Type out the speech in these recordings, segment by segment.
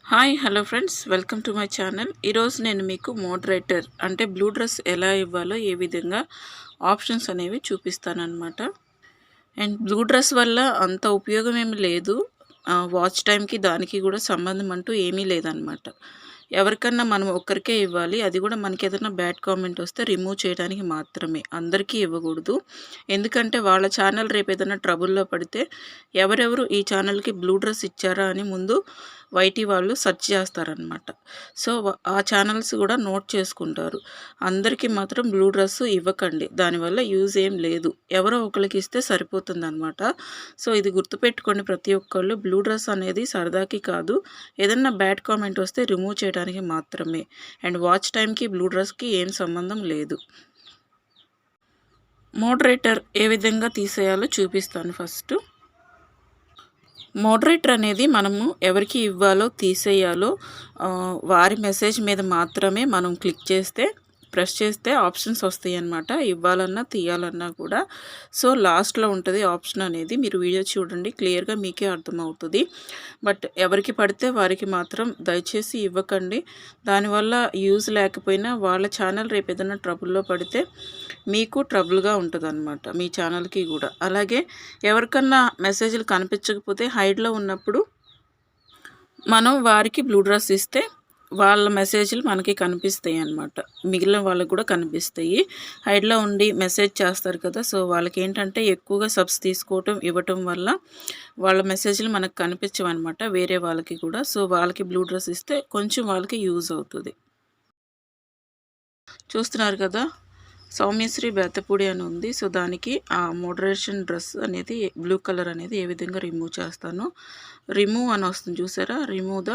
Hi hello friends, welcome to my channel. ఈరోజు నేను మీకు మోడరేటర్ అంటే బ్లూ డ్రెస్ ఎలా ఇవ్వాలో ఏ విధంగా ఆప్షన్స్ అనేవి చూపిస్తానన్నమాట. అండ్ బ్లూ డ్రెస్ వల్ల అంత ఉపయోగం ఏమి లేదు. వాచ్ టైంకి దానికి కూడా సంబంధం అంటూ ఏమీ లేదనమాట. ఎవరికన్నా మనం ఒక్కరికే ఇవ్వాలి. అది కూడా మనకి ఏదైనా బ్యాడ్ కామెంట్ వస్తే రిమూవ్ చేయడానికి మాత్రమే, అందరికీ ఇవ్వకూడదు. ఎందుకంటే వాళ్ళ ఛానల్ రేపు ఏదైనా ట్రబుల్లో పడితే ఎవరెవరు ఈ ఛానల్కి బ్లూ డ్రెస్ ఇచ్చారా అని ముందు వైటీ వాళ్ళు సెర్చ్ చేస్తారనమాట. సో ఆ ఛానల్స్ కూడా నోట్ చేసుకుంటారు. అందరికీ మాత్రం బ్లూ డ్రెస్ ఇవ్వకండి, దానివల్ల యూజ్ ఏం లేదు. ఎవరో ఒకరికి ఇస్తే సరిపోతుందన్నమాట. సో ఇది గుర్తుపెట్టుకోండి ప్రతి ఒక్కళ్ళు. బ్లూ డ్రెస్ అనేది సరదాకి కాదు, ఏదన్నా బ్యాడ్ కామెంట్ వస్తే రిమూవ్ చేయడానికి మాత్రమే. అండ్ వాచ్ టైంకి బ్లూ డ్రెస్కి ఏం సంబంధం లేదు. మోడరేటర్ ఏ విధంగా తీసేయాలో చూపిస్తాను. ఫస్ట్ మోడరేటర్ అనేది మనము ఎవరికి ఇవ్వాలో తీసేయాలో వారి మెసేజ్ మీద మాత్రమే మనం క్లిక్ చేస్తే, ప్రెస్ చేస్తే ఆప్షన్స్ వస్తాయి అన్నమాట. ఇవ్వాలన్నా తీయాలన్నా కూడా. సో లాస్ట్లో ఉంటుంది ఆప్షన్ అనేది. మీరు వీడియో చూడండి, క్లియర్గా మీకే అర్థమవుతుంది. బట్ ఎవరికి పడితే వారికి మాత్రం దయచేసి ఇవ్వకండి. దానివల్ల యూజ్ లేకపోయినా వాళ్ళ ఛానల్ రేపు ఏదైనా ట్రబుల్లో పడితే మీకు ట్రబుల్గా ఉంటుందన్నమాట, మీ ఛానల్కి కూడా. అలాగే ఎవరికన్నా మెసేజ్లు కనిపించకపోతే హైడ్లో ఉన్నప్పుడు మనం వారికి బ్లూ డ్రెస్ ఇస్తే వాళ్ళ మెసేజ్లు మనకి కనిపిస్తాయి అన్నమాట. మిగిలిన వాళ్ళకు కూడా కనిపిస్తాయి. హైడ్లో ఉండి మెసేజ్ చేస్తారు కదా, సో వాళ్ళకి ఏంటంటే ఎక్కువగా సబ్స్ తీసుకోవటం ఇవ్వటం వల్ల వాళ్ళ మెసేజ్లు మనకు కనిపించవన్నమాట వేరే వాళ్ళకి కూడా. సో వాళ్ళకి బ్లూ డ్రెస్ ఇస్తే కొంచెం వాళ్ళకి యూజ్ అవుతుంది. చూస్తున్నారు కదా, సౌమ్యశ్రీ బేతపూడి అని ఉంది. సో దానికి ఆ మోడరేషన్ డ్రెస్ అనేది బ్లూ కలర్ అనేది ఏ విధంగా రిమూవ్ చేస్తాను. రిమూవ్ అని వస్తుంది చూసారా, రిమూవ్ ద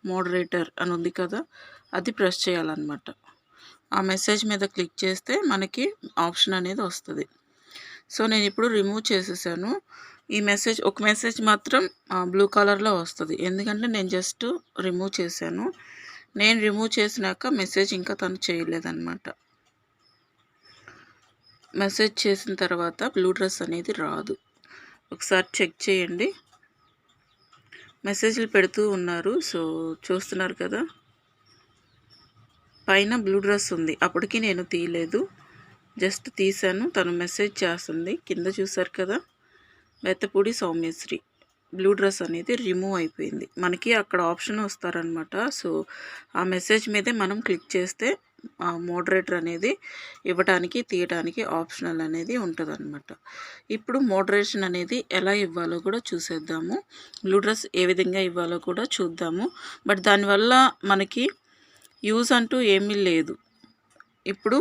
మోడరేటర్ అని ఉంది కదా, అది ప్రెస్ చేయాలన్నమాట. ఆ మెసేజ్ మీద క్లిక్ చేస్తే మనకి ఆప్షన్ అనేది వస్తుంది. సో నేను ఇప్పుడు రిమూవ్ చేసేసాను. ఈ మెసేజ్ ఒక మెసేజ్ మాత్రం బ్లూ కలర్లో వస్తుంది, ఎందుకంటే నేను జస్ట్ రిమూవ్ చేశాను. నేను రిమూవ్ చేసినాక మెసేజ్ ఇంకా తను చేయలేదన్నమాట. మెసేజ్ చేసిన తర్వాత బ్లూ డ్రెస్ అనేది రాదు. ఒకసారి చెక్ చేయండి. మెసేజ్లు పెడుతూ ఉన్నారు. సో చూస్తున్నారు కదా, పైన బ్లూ డ్రెస్ ఉంది. అప్పటికి నేను తీయలేదు, జస్ట్ తీసాను. తను మెసేజ్ చేస్తుంది. కింద చూసారు కదా, బెత్తపూడి సౌమ్యశ్రీ బ్లూ డ్రెస్ అనేది రిమూవ్ అయిపోయింది. మనకి అక్కడ ఆప్షన్ వస్తారనమాట. సో ఆ మెసేజ్ మీదే మనం క్లిక్ చేస్తే ఆ మోడరేటర్ అనేది ఇవ్వడానికి తీయడానికి ఆప్షనల్ అనేది ఉంటుందన్నమాట. ఇప్పుడు మోడరేషన్ అనేది ఎలా ఇవ్వాలో కూడా చూసేద్దాము. బ్లూ డ్రెస్ ఏ విధంగా ఇవ్వాలో కూడా చూద్దాము. బట్ దానివల్ల మనకి యూజ్ అంటూ ఏమీ లేదు. ఇప్పుడు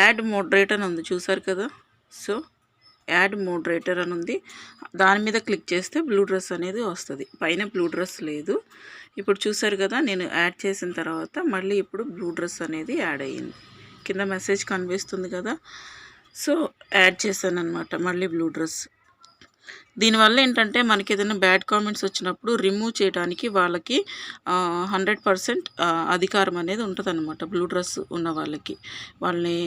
యాడ్ మోడరేటర్ అని ఉంది చూసారు కదా, సో యాడ్ మోడరేటర్ అని ఉంది. దాని మీద క్లిక్ చేస్తే బ్లూ డ్రెస్ అనేది వస్తుంది. పైన బ్లూ డ్రెస్ లేదు. ఇప్పుడు చూసారు కదా, నేను యాడ్ చేసిన తర్వాత మళ్ళీ ఇప్పుడు బ్లూ డ్రెస్ అనేది యాడ్ అయ్యింది. కింద మెసేజ్ కనిపిస్తుంది కదా, సో యాడ్ చేశాను అనమాట మళ్ళీ బ్లూ డ్రెస్. దీనివల్ల ఏంటంటే మనకి ఏదైనా బ్యాడ్ కామెంట్స్ వచ్చినప్పుడు రిమూవ్ చేయడానికి వాళ్ళకి 100% అధికారం అనేది ఉంటుంది అనమాట. బ్లూ డ్రెస్ ఉన్న వాళ్ళకి వాళ్ళని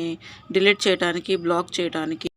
డిలీట్ చేయడానికి, బ్లాక్ చేయడానికి